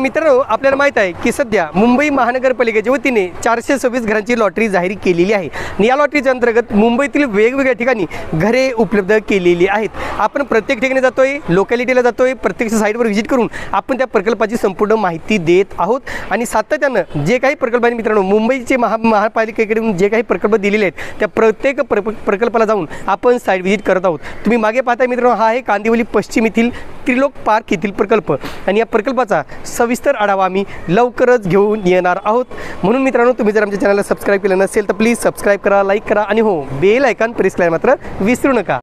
मित्रांनो, आपल्याला माहित आहे की सध्या मुंबई महानगरपालिकेच्या वतीने 426 घरांची लॉटरी जाहीर केलेली आहे आणि या लॉटरीच्या अंतर्गत मुंबईतील वेगवेगळ्या ठिकाणी घरे उपलब्ध केलेली आहेत. आपण प्रत्येक ठिकाणी जातोय, लोकॅलिटीला जातोय, प्रत्यक्ष साईटवर व्हिजिट करून आपण त्या प्रकल्पाची संपूर्ण माहिती देत आहोत. आणि सातत्यानं जे काही प्रकल्पांनी मित्रांनो मुंबईचे महापालिकेकडून जे काही प्रकल्प दिलेले आहेत त्या प्रत्येक प्रकल्पाला जाऊन आपण साईट व्हिजिट करत आहोत. तुम्ही मागे पाहताय मित्रांनो, हा आहे कांदिवली पश्चिम येथील त्रिलोक पार्क येथील प्रकल्प आणि या प्रकल्पाचा सविस्तर आढावा आम्ही लवकरच घेऊन येणार आहोत. म्हणून मित्रांनो, तुम्ही जर आमच्या चॅनलला सबस्क्राईब केलं नसेल तर प्लीज सबस्क्राईब करा, लाईक करा आणि हो, बेल आयकॉन प्रेस करायला मात्र विसरू नका.